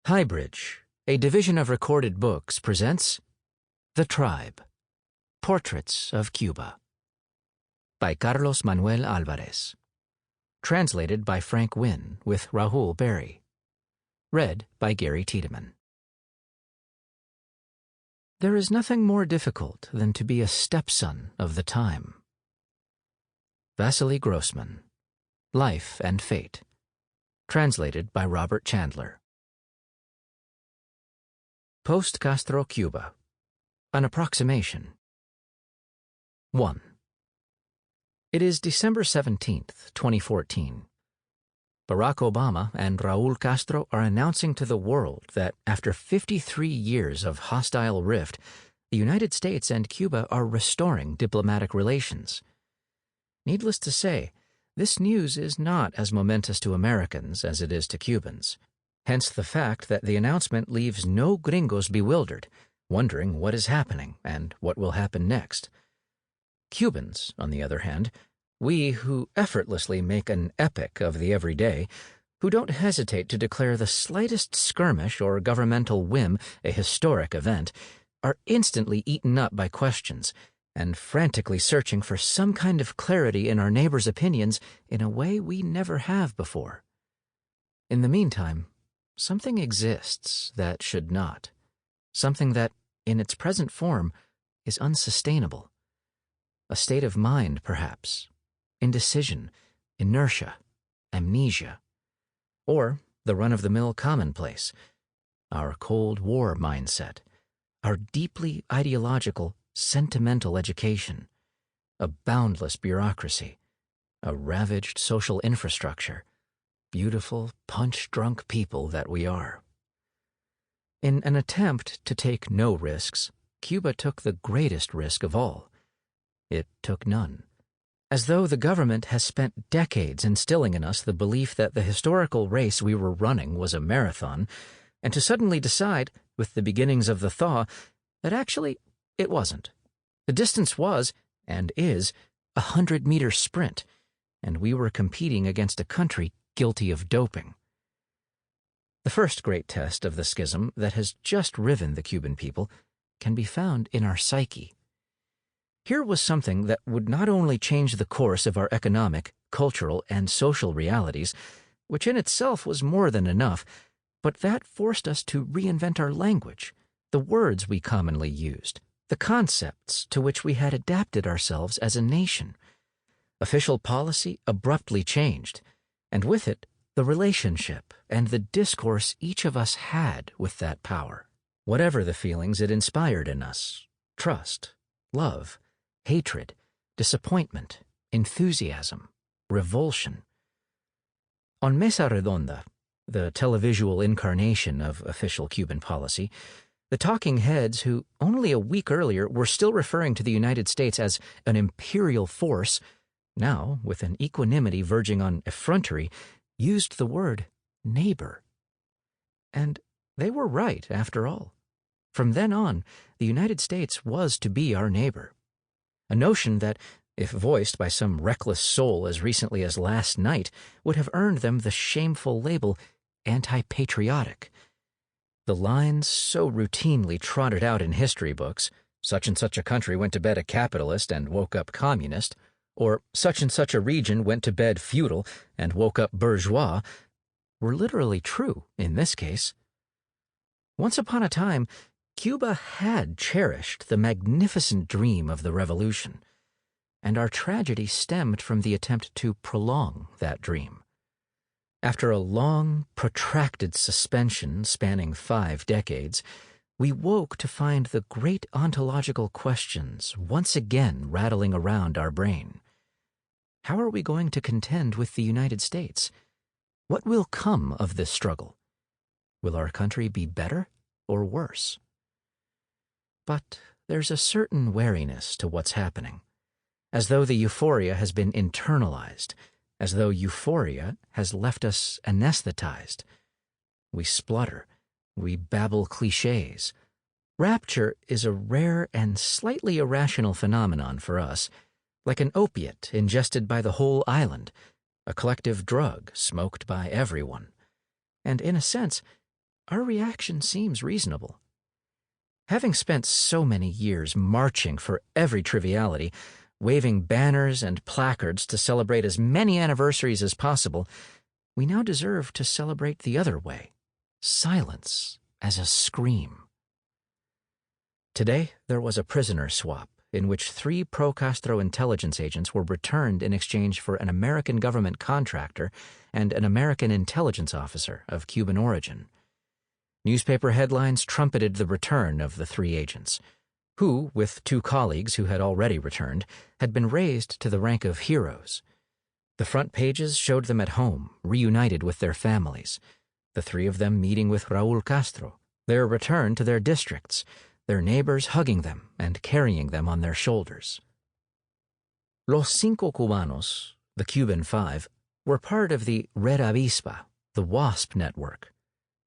HighBridge, a division of Recorded Books, presents The Tribe, Portraits of Cuba, by Carlos Manuel Álvarez. Translated by Frank Wynne with Rahul Berry. Read by Gary Tiedemann. There is nothing more difficult than to be a stepson of the time. Vasily Grossman, Life and Fate. Translated by Robert Chandler. Post-Castro Cuba. An approximation. 1. It is December 17th, 2014. Barack Obama and Raúl Castro are announcing to the world that after 53 years of hostile rift, the United States and Cuba are restoring diplomatic relations. Needless to say, this news is not as momentous to Americans as it is to Cubans. Hence the fact that the announcement leaves no gringos bewildered, wondering what is happening and what will happen next. Cubans, on the other hand, we who effortlessly make an epic of the everyday, who don't hesitate to declare the slightest skirmish or governmental whim a historic event, are instantly eaten up by questions and frantically searching for some kind of clarity in our neighbors' opinions in a way we never have before. In the meantime, something exists that should not. Something that, in its present form, is unsustainable. A state of mind, perhaps. Indecision, inertia, amnesia. Or the run-of-the-mill commonplace. Our Cold War mindset. Our deeply ideological, sentimental education. A boundless bureaucracy. A ravaged social infrastructure. Beautiful, punch-drunk people that we are. In an attempt to take no risks, Cuba took the greatest risk of all. It took none. As though the government has spent decades instilling in us the belief that the historical race we were running was a marathon, and to suddenly decide, with the beginnings of the thaw, that actually it wasn't. The distance was, and is, 100-meter sprint, and we were competing against a country guilty of doping. The first great test of the schism that has just riven the Cuban people can be found in our psyche. Here was something that would not only change the course of our economic, cultural, and social realities, which in itself was more than enough, but that forced us to reinvent our language, the words we commonly used, the concepts to which we had adapted ourselves as a nation. Official policy abruptly changed, and with it, the relationship and the discourse each of us had with that power, whatever the feelings it inspired in us: trust, love, hatred, disappointment, enthusiasm, revulsion. On Mesa Redonda, the televisual incarnation of official Cuban policy, the talking heads who only a week earlier were still referring to the United States as an imperial force, now, with an equanimity verging on effrontery, used the word neighbor. And they were right, after all. From then on, the United States was to be our neighbor. A notion that, if voiced by some reckless soul as recently as last night, would have earned them the shameful label anti-patriotic. The lines so routinely trotted out in history books, such and such a country went to bed a capitalist and woke up communist, or such and such a region went to bed feudal and woke up bourgeois, were literally true in this case. Once upon a time, Cuba had cherished the magnificent dream of the revolution, and our tragedy stemmed from the attempt to prolong that dream. After a long, protracted suspension spanning 5 decades, we woke to find the great ontological questions once again rattling around our brain. How are we going to contend with the United States? What will come of this struggle? Will our country be better or worse? But there's a certain wariness to what's happening, as though the euphoria has been internalized, as though euphoria has left us anesthetized. We splutter, we babble cliches. Rapture is a rare and slightly irrational phenomenon for us, like an opiate ingested by the whole island, a collective drug smoked by everyone. And in a sense, our reaction seems reasonable. Having spent so many years marching for every triviality, waving banners and placards to celebrate as many anniversaries as possible, we now deserve to celebrate the other way, silence as a scream. Today, there was a prisoner swap in which 3 pro-Castro intelligence agents were returned in exchange for an American government contractor and an American intelligence officer of Cuban origin. Newspaper headlines trumpeted the return of the 3 agents, who, with 2 colleagues who had already returned, had been raised to the rank of heroes. The front pages showed them at home, reunited with their families, the 3 of them meeting with Raúl Castro, their return to their districts, their neighbors hugging them and carrying them on their shoulders. Los Cinco Cubanos, the Cuban 5, were part of the Red Avispa, the WASP network.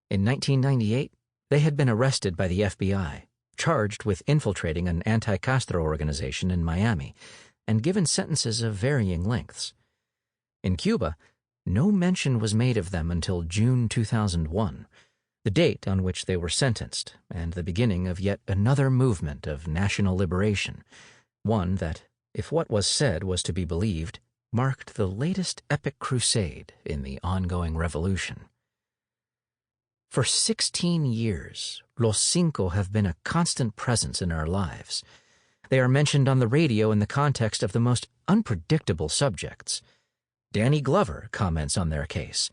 In 1998, they had been arrested by the FBI, charged with infiltrating an anti-Castro organization in Miami, and given sentences of varying lengths. In Cuba, no mention was made of them until June 2001, the date on which they were sentenced, and the beginning of yet another movement of national liberation, one that, if what was said was to be believed, marked the latest epic crusade in the ongoing revolution. For 16 years, Los Cinco have been a constant presence in our lives. They are mentioned on the radio in the context of the most unpredictable subjects. Danny Glover comments on their case.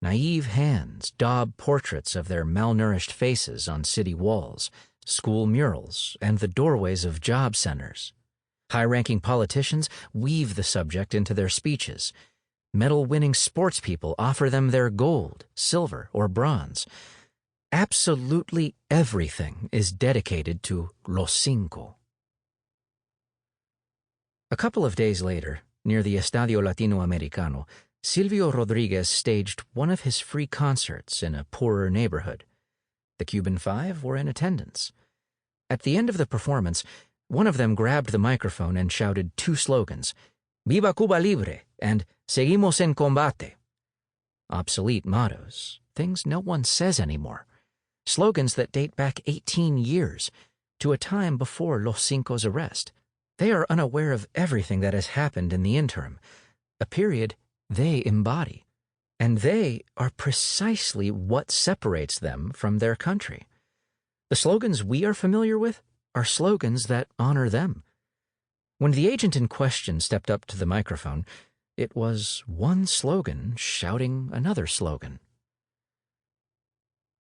Naive hands daub portraits of their malnourished faces on city walls, school murals, and the doorways of job centers. High-ranking politicians weave the subject into their speeches. Medal-winning sports people offer them their gold, silver, or bronze. Absolutely everything is dedicated to Los Cinco. A couple of days later, near the Estadio Latinoamericano, Silvio Rodriguez staged one of his free concerts in a poorer neighborhood. The Cuban 5 were in attendance. At the end of the performance, one of them grabbed the microphone and shouted 2 slogans, Viva Cuba Libre and Seguimos en Combate. Obsolete mottos, things no one says anymore. Slogans that date back 18 years, to a time before Los Cinco's arrest. They are unaware of everything that has happened in the interim, a period they embody. And they are precisely what separates them from their country. The slogans we are familiar with are slogans that honor them. When the agent in question stepped up to the microphone, it was one slogan shouting another slogan.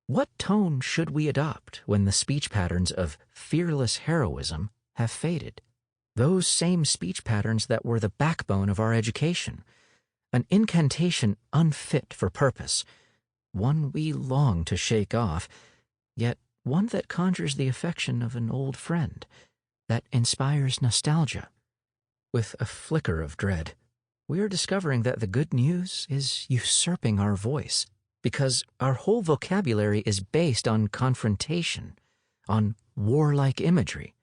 What tone should we adopt when the speech patterns of fearless heroism have faded? Those same speech patterns that were the backbone of our education, an incantation unfit for purpose, one we long to shake off, yet one that conjures the affection of an old friend, that inspires nostalgia. With a flicker of dread, we are discovering that the good news is usurping our voice, because our whole vocabulary is based on confrontation, on warlike imagery.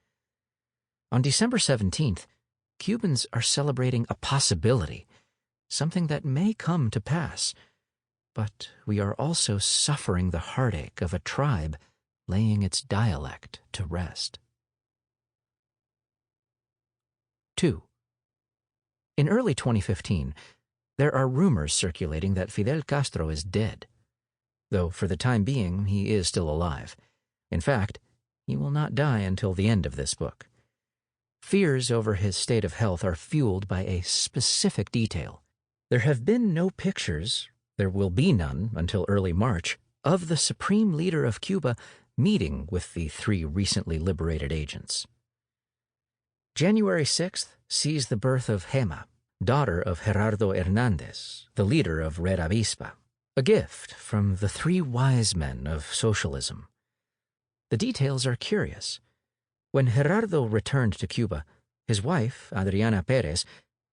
On December 17th, Cubans are celebrating a possibility, something that may come to pass, but we are also suffering the heartache of a tribe laying its dialect to rest. 2. In early 2015, there are rumors circulating that Fidel Castro is dead, though for the time being he is still alive. In fact, he will not die until the end of this book. Fears over his state of health are fueled by a specific detail. There have been no pictures, there will be none until early March, of the supreme leader of Cuba meeting with the 3 recently liberated agents. January 6th sees the birth of Gema, daughter of Gerardo Hernández, the leader of Red Avispa, a gift from the 3 wise men of socialism. The details are curious. When Gerardo returned to Cuba, his wife, Adriana Perez,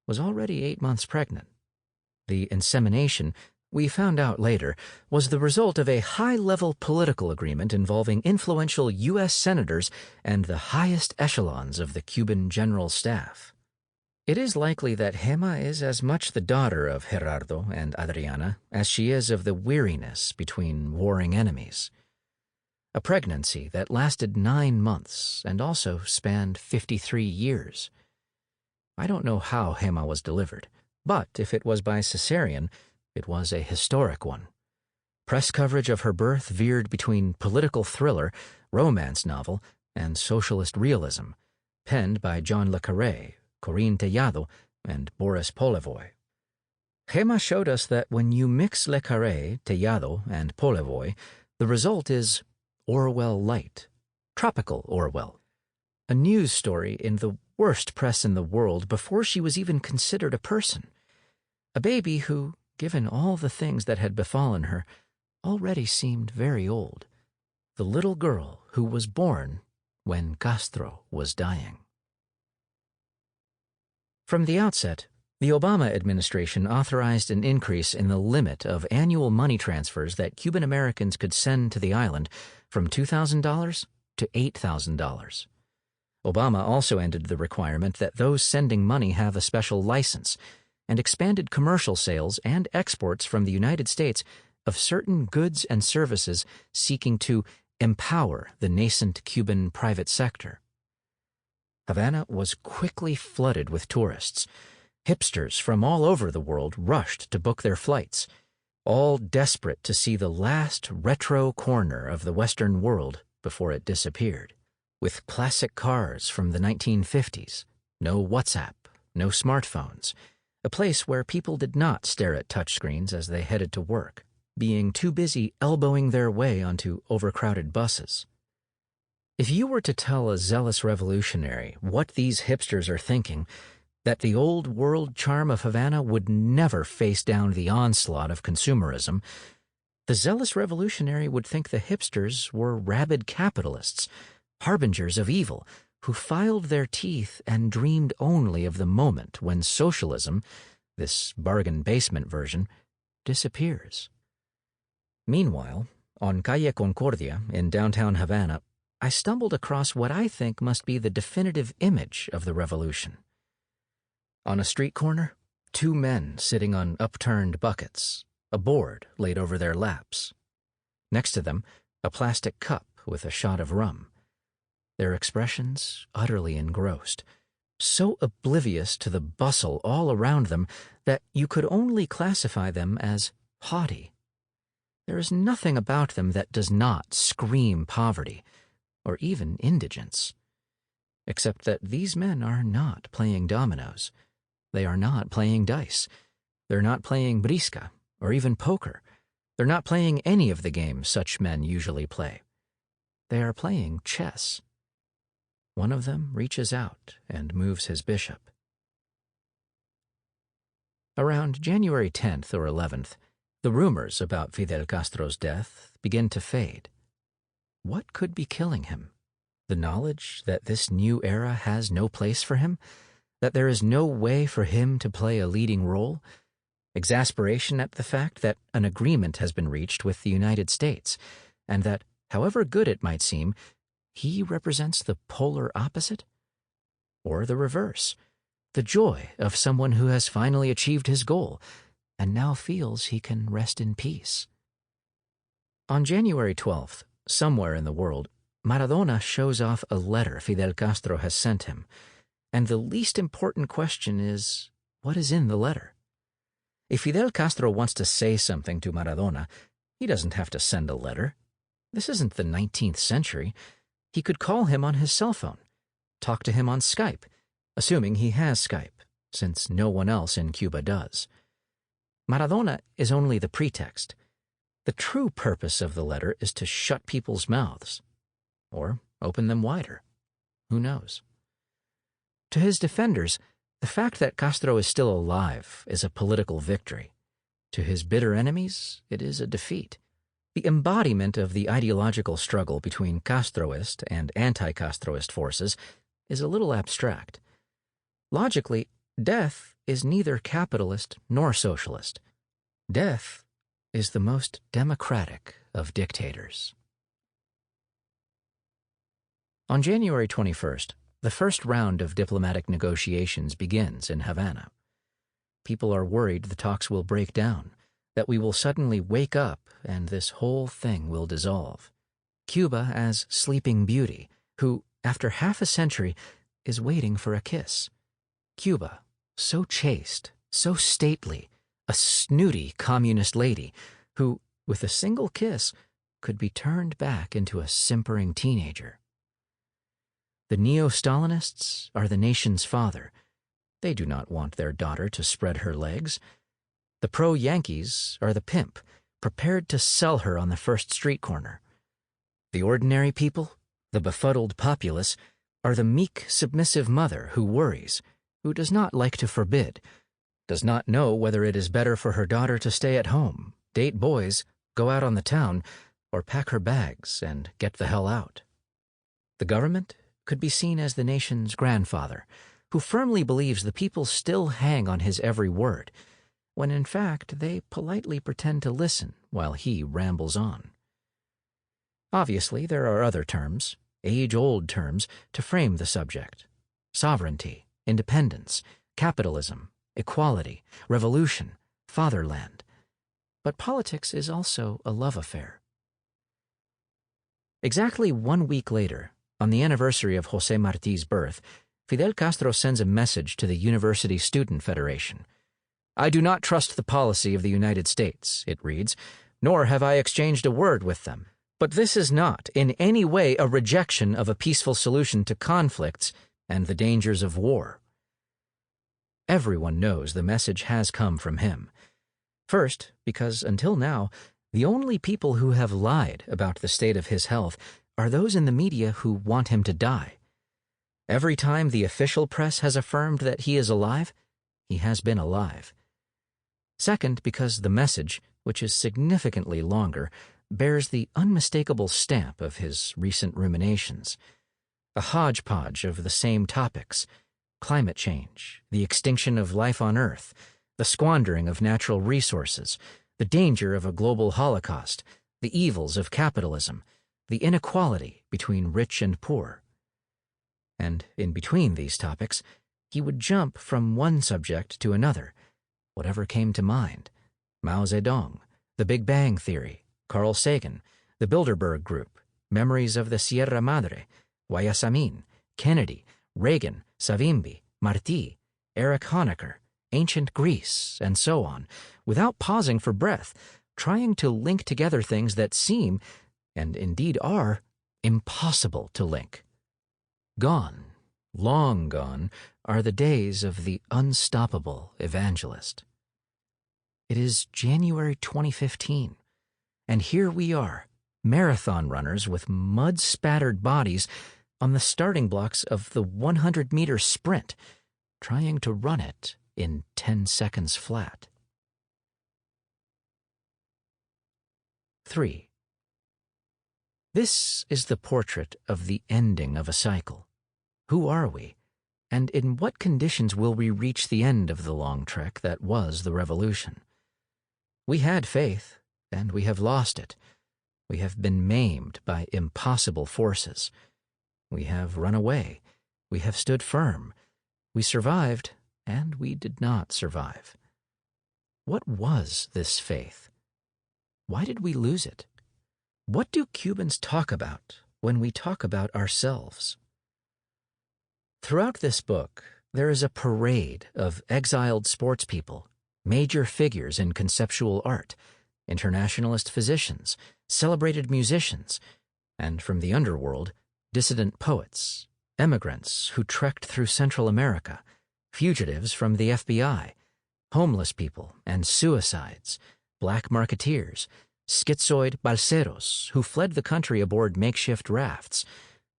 was already 8 months pregnant. The insemination, we found out later, was the result of a high-level political agreement involving influential U.S. senators and the highest echelons of the Cuban General Staff. It is likely that Gema is as much the daughter of Gerardo and Adriana as she is of the weariness between warring enemies. A pregnancy that lasted 9 months and also spanned 53 years. I don't know how Gema was delivered, but if it was by cesarean, it was a historic one. Press coverage of her birth veered between political thriller, romance novel, and socialist realism, penned by John le Carré, Corinne Tellado, and Boris Polevoy. Gema showed us that when you mix le Carré, Tellado, and Polevoy, the result is Orwell light, tropical Orwell, a news story in the worst press in the world before she was even considered a person, a baby who, given all the things that had befallen her, already seemed very old, the little girl who was born when Castro was dying. From the outset, the Obama administration authorized an increase in the limit of annual money transfers that Cuban Americans could send to the island from $2,000 to $8,000. Obama also ended the requirement that those sending money have a special license and expanded commercial sales and exports from the United States of certain goods and services seeking to empower the nascent Cuban private sector. Havana was quickly flooded with tourists. Hipsters from all over the world rushed to book their flights, all desperate to see the last retro corner of the Western world before it disappeared. With classic cars from the 1950s, no WhatsApp, no smartphones, a place where people did not stare at touchscreens as they headed to work, being too busy elbowing their way onto overcrowded buses. If you were to tell a zealous revolutionary what these hipsters are thinking, that the old world charm of Havana would never face down the onslaught of consumerism, the zealous revolutionary would think the hipsters were rabid capitalists, harbingers of evil, who filed their teeth and dreamed only of the moment when socialism, this bargain basement version, disappears. Meanwhile, on Calle Concordia in downtown Havana, I stumbled across what I think must be the definitive image of the revolution. On a street corner, 2 men sitting on upturned buckets, a board laid over their laps. Next to them, a plastic cup with a shot of rum. Their expressions utterly engrossed, so oblivious to the bustle all around them that you could only classify them as haughty. There is nothing about them that does not scream poverty, or even indigence, except that these men are not playing dominoes. They are not playing dice. They're not playing brisca, or even poker. They're not playing any of the games such men usually play. They are playing chess. One of them reaches out and moves his bishop. Around January 10th or 11th, the rumors about Fidel Castro's death begin to fade. What could be killing him? The knowledge that this new era has no place for him? That there is no way for him to play a leading role? Exasperation at the fact that an agreement has been reached with the United States, and that, however good it might seem, he represents the polar opposite? Or the reverse, the joy of someone who has finally achieved his goal and now feels he can rest in peace. On January 12th, somewhere in the world, Maradona shows off a letter Fidel Castro has sent him, and the least important question is, what is in the letter? If Fidel Castro wants to say something to Maradona, he doesn't have to send a letter. This isn't the 19th century. He could call him on his cell phone, talk to him on Skype, assuming he has Skype, since no one else in Cuba does. Maradona is only the pretext. The true purpose of the letter is to shut people's mouths, or open them wider. Who knows? To his defenders, the fact that Castro is still alive is a political victory. To his bitter enemies, it is a defeat. The embodiment of the ideological struggle between Castroist and anti-Castroist forces is a little abstract. Logically, death is neither capitalist nor socialist. Death is the most democratic of dictators. On January 21st, the first round of diplomatic negotiations begins in Havana. People are worried the talks will break down, that we will suddenly wake up and this whole thing will dissolve. Cuba as Sleeping Beauty, who, after half a century, is waiting for a kiss. Cuba, so chaste, so stately, a snooty communist lady who, with a single kiss, could be turned back into a simpering teenager. The neo-Stalinists are the nation's father. They do not want their daughter to spread her legs. The pro-Yankees are the pimp, prepared to sell her on the first street corner. The ordinary people, the befuddled populace, are the meek, submissive mother who worries, who does not like to forbid, does not know whether it is better for her daughter to stay at home, date boys, go out on the town, or pack her bags and get the hell out. The government could be seen as the nation's grandfather, who firmly believes the people still hang on his every word, when in fact they politely pretend to listen while he rambles on. Obviously, there are other terms, age-old terms, to frame the subject: sovereignty, independence, capitalism, equality, revolution, fatherland. But politics is also a love affair. Exactly 1 week later, on the anniversary of José Martí's birth, Fidel Castro sends a message to the University Student Federation. "I do not trust the policy of the United States," it reads, "nor have I exchanged a word with them. But this is not in any way a rejection of a peaceful solution to conflicts and the dangers of war." Everyone knows the message has come from him. First, because until now, the only people who have lied about the state of his health are those in the media who want him to die. Every time the official press has affirmed that he is alive, he has been alive. Second, because the message, which is significantly longer, bears the unmistakable stamp of his recent ruminations. A hodgepodge of the same topics: climate change, the extinction of life on Earth, the squandering of natural resources, the danger of a global holocaust, the evils of capitalism, the inequality between rich and poor. And in between these topics, he would jump from one subject to another, whatever came to mind: Mao Zedong, the Big Bang Theory, Carl Sagan, the Bilderberg Group, memories of the Sierra Madre, Guayasamín, Kennedy, Reagan, Savimbi, Martí, Erich Honecker, ancient Greece, and so on, without pausing for breath, trying to link together things that seem, and indeed are, impossible to link. Gone, long gone, are the days of the unstoppable evangelist. It is January 2015, and here we are, marathon runners with mud-spattered bodies on the starting blocks of the 100-meter sprint, trying to run it in 10 seconds flat. 3. This is the portrait of the ending of a cycle. Who are we, and in what conditions will we reach the end of the long trek that was the revolution? We had faith, and we have lost it. We have been maimed by impossible forces. We have run away. We have stood firm. We survived, and we did not survive. What was this faith? Why did we lose it? What do Cubans talk about when we talk about ourselves? Throughout this book, there is a parade of exiled sportspeople, major figures in conceptual art, internationalist physicians, celebrated musicians, and from the underworld, dissident poets, emigrants who trekked through Central America, fugitives from the FBI, homeless people and suicides, black marketeers, schizoid balseros who fled the country aboard makeshift rafts,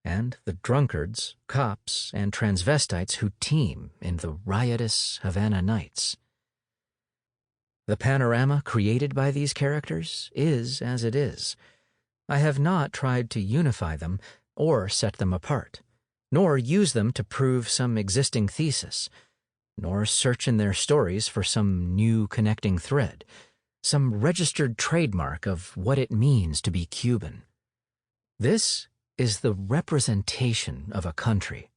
and the drunkards, cops, and transvestites who teem in the riotous Havana nights. The panorama created by these characters is as it is. I have not tried to unify them or set them apart, nor use them to prove some existing thesis, nor search in their stories for some new connecting thread, some registered trademark of what it means to be Cuban. This is the representation of a country,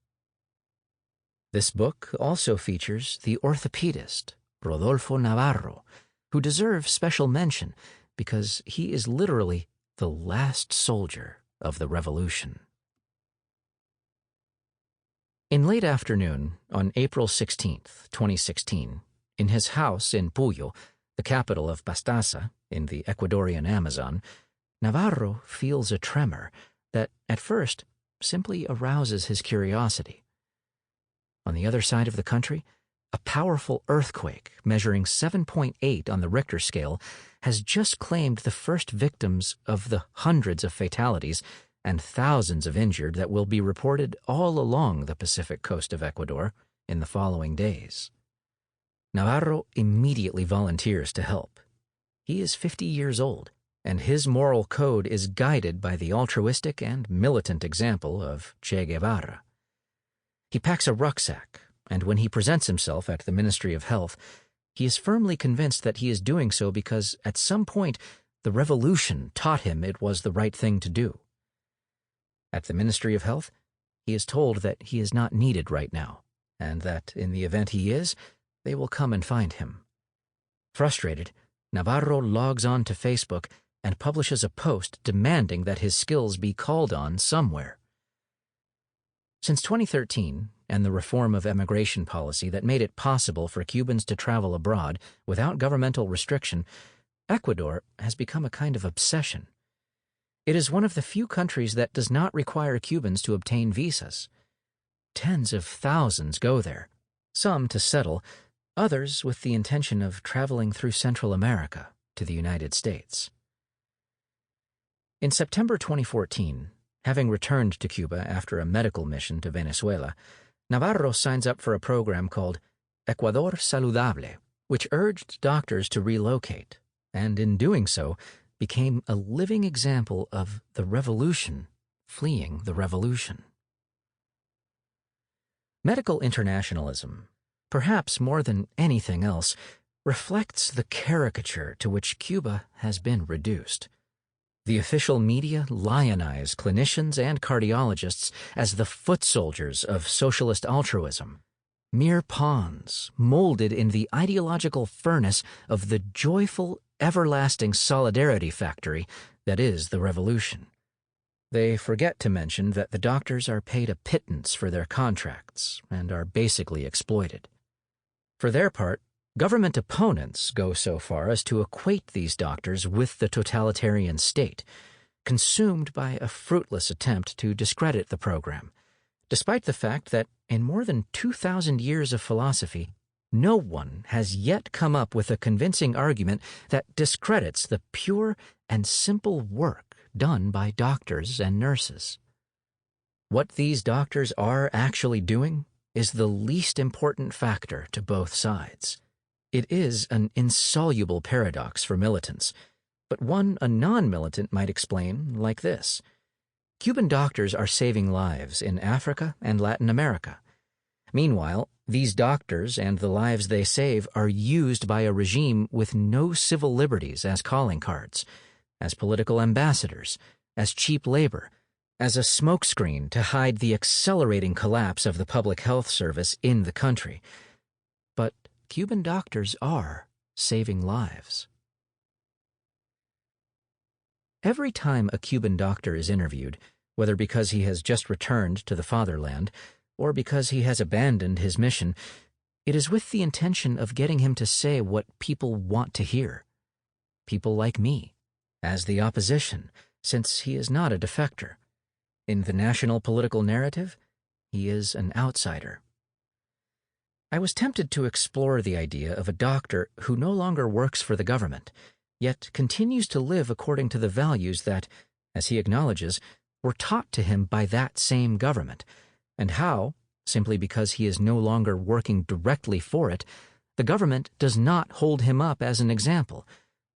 This book also features the orthopedist, Rodolfo Navarro, who deserves special mention because he is literally the last soldier of the revolution. In late afternoon, on April 16, 2016, in his house in Puyo, the capital of Pastaza, in the Ecuadorian Amazon, Navarro feels a tremor that, at first, simply arouses his curiosity. On the other side of the country, a powerful earthquake measuring 7.8 on the Richter scale has just claimed the first victims of the hundreds of fatalities and thousands of injured that will be reported all along the Pacific coast of Ecuador in the following days. Navarro immediately volunteers to help. He is 50 years old, and his moral code is guided by the altruistic and militant example of Che Guevara. He packs a rucksack, and when he presents himself at the Ministry of Health, he is firmly convinced that he is doing so because at some point the revolution taught him it was the right thing to do. At the Ministry of Health, he is told that he is not needed right now, and that in the event he is, they will come and find him. Frustrated, Navarro logs on to Facebook and publishes a post demanding that his skills be called on somewhere. Since 2013, and the reform of immigration policy that made it possible for Cubans to travel abroad without governmental restriction, Ecuador has become a kind of obsession. It is one of the few countries that does not require Cubans to obtain visas. Tens of thousands go there, some to settle, others with the intention of traveling through Central America to the United States. In September 2014, having returned to Cuba after a medical mission to Venezuela, Navarro signs up for a program called Ecuador Saludable, which urged doctors to relocate, and in doing so, became a living example of the revolution fleeing the revolution. Medical internationalism, perhaps more than anything else, reflects the caricature to which Cuba has been reduced. The official media lionize clinicians and cardiologists as the foot soldiers of socialist altruism, mere pawns molded in the ideological furnace of the joyful, everlasting solidarity factory that is the revolution. They forget to mention that the doctors are paid a pittance for their contracts and are basically exploited. For their part, government opponents go so far as to equate these doctors with the totalitarian state, consumed by a fruitless attempt to discredit the program, despite the fact that in more than 2,000 years of philosophy, no one has yet come up with a convincing argument that discredits the pure and simple work done by doctors and nurses. What these doctors are actually doing is the least important factor to both sides. It is an insoluble paradox for militants, but one a non-militant might explain like this. Cuban doctors are saving lives in Africa and Latin America. Meanwhile, these doctors and the lives they save are used by a regime with no civil liberties as calling cards, as political ambassadors, as cheap labor, as a smokescreen to hide the accelerating collapse of the public health service in the country. But Cuban doctors are saving lives. Every time a Cuban doctor is interviewed, whether because he has just returned to the fatherland or because he has abandoned his mission, it is with the intention of getting him to say what people want to hear. People like me, as the opposition, since he is not a defector. In the national political narrative, he is an outsider. I was tempted to explore the idea of a doctor who no longer works for the government, yet continues to live according to the values that, as he acknowledges, were taught to him by that same government, and how, simply because he is no longer working directly for it, the government does not hold him up as an example,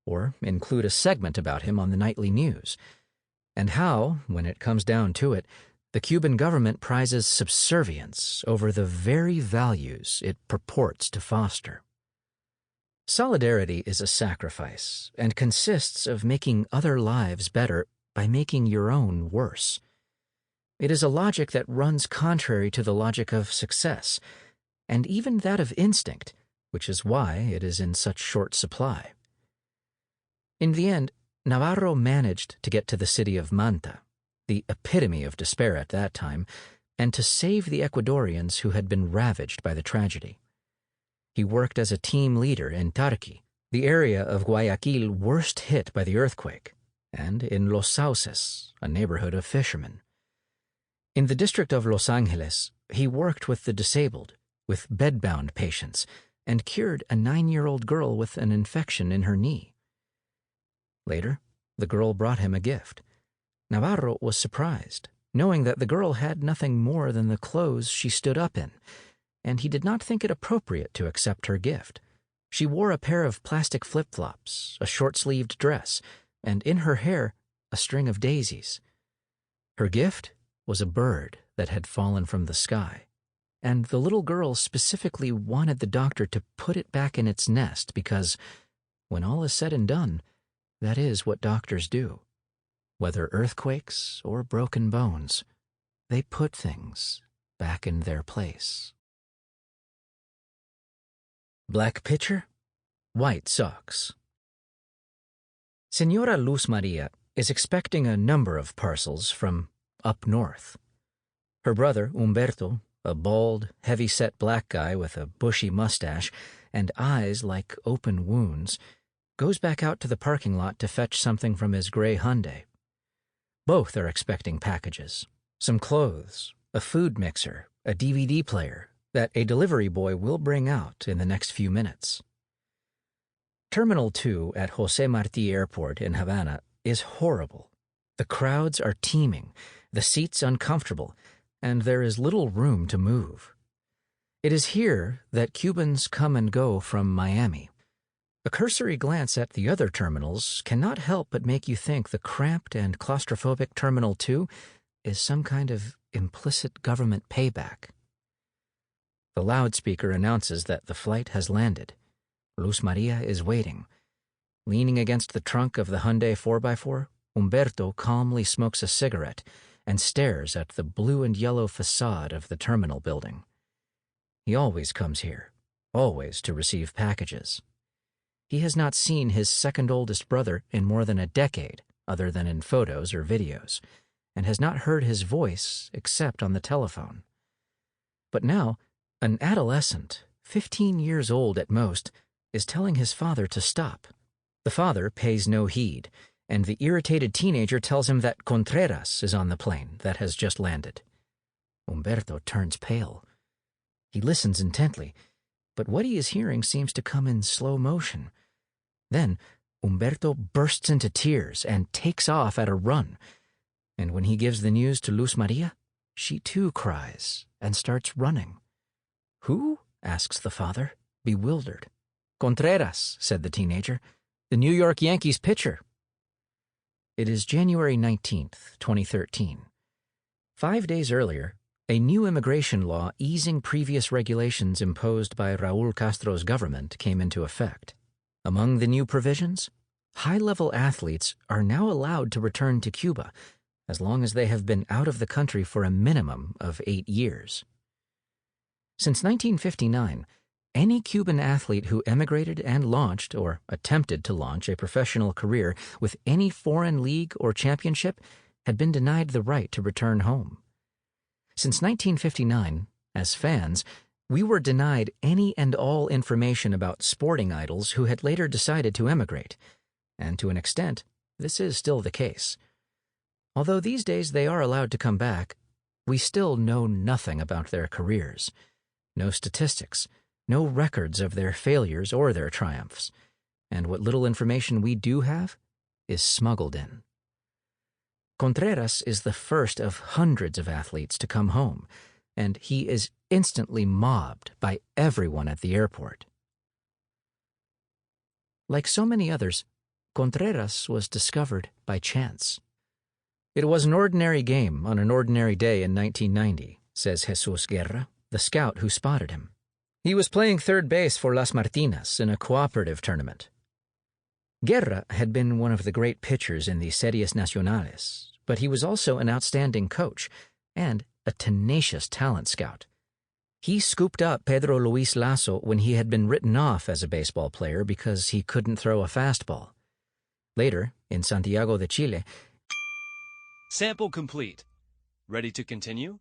or include a segment about him on the nightly news, and how, when it comes down to it, the Cuban government prizes subservience over the very values it purports to foster. Solidarity is a sacrifice and consists of making other lives better by making your own worse. It is a logic that runs contrary to the logic of success and even that of instinct, which is why it is in such short supply. In the end, Navarro managed to get to the city of Manta, the epitome of despair at that time, and to save the Ecuadorians who had been ravaged by the tragedy. He worked as a team leader in Tarqui, the area of Guayaquil worst hit by the earthquake, and in Los Sauces, a neighborhood of fishermen. In the district of Los Angeles, he worked with the disabled, with bedbound patients, and cured a 9-year-old girl with an infection in her knee. Later, the girl brought him a gift. Navarro was surprised, knowing that the girl had nothing more than the clothes she stood up in, and he did not think it appropriate to accept her gift. She wore a pair of plastic flip-flops, a short-sleeved dress, and in her hair, a string of daisies. Her gift was a bird that had fallen from the sky, and the little girl specifically wanted the doctor to put it back in its nest because, when all is said and done, that is what doctors do. Whether earthquakes or broken bones, they put things back in their place. Black pitcher, white socks. Senora Luz Maria is expecting a number of parcels from up north. Her brother, Humberto, a bald, heavy-set black guy with a bushy mustache and eyes like open wounds, goes back out to the parking lot to fetch something from his gray Hyundai. Both are expecting packages, some clothes, a food mixer, a DVD player that a delivery boy will bring out in the next few minutes. Terminal 2 at José Martí Airport in Havana is horrible. The crowds are teeming, the seats uncomfortable, and there is little room to move. It is here that Cubans come and go from Miami. A cursory glance at the other terminals cannot help but make you think the cramped and claustrophobic Terminal 2 is some kind of implicit government payback. The loudspeaker announces that the flight has landed. Luz Maria is waiting. Leaning against the trunk of the Hyundai 4x4, Humberto calmly smokes a cigarette and stares at the blue and yellow facade of the terminal building. He always comes here, always to receive packages. He has not seen his second oldest brother in more than a decade, other than in photos or videos, and has not heard his voice except on the telephone. But now, an adolescent, 15 years old at most, is telling his father to stop. The father pays no heed, and the irritated teenager tells him that Contreras is on the plane that has just landed. Humberto turns pale. He listens intently, but what he is hearing seems to come in slow motion. Then, Humberto bursts into tears and takes off at a run, and when he gives the news to Luz Maria, she too cries and starts running. "Who?" asks the father, bewildered. "Contreras," said the teenager, "the New York Yankees pitcher." It is January 19th, 2013. 5 days earlier, a new immigration law easing previous regulations imposed by Raúl Castro's government came into effect. Among the new provisions, high-level athletes are now allowed to return to Cuba as long as they have been out of the country for a minimum of 8 years. Since 1959, any Cuban athlete who emigrated and launched or attempted to launch a professional career with any foreign league or championship had been denied the right to return home. Since 1959, as fans, we were denied any and all information about sporting idols who had later decided to emigrate, and to an extent, this is still the case. Although these days they are allowed to come back, we still know nothing about their careers. No statistics, no records of their failures or their triumphs, and what little information we do have is smuggled in. Contreras is the first of hundreds of athletes to come home, and he is instantly mobbed by everyone at the airport. Like so many others, Contreras was discovered by chance. "It was an ordinary game on an ordinary day in 1990, says Jesus Guerra, the scout who spotted him. He was playing third base for Las Martinas in a cooperative tournament. Guerra had been one of the great pitchers in the Series Nacionales, but he was also an outstanding coach and a tenacious talent scout. He scooped up Pedro Luis Lasso when he had been written off as a baseball player because he couldn't throw a fastball. Later, in Santiago de Chile, Sample complete. Ready to continue?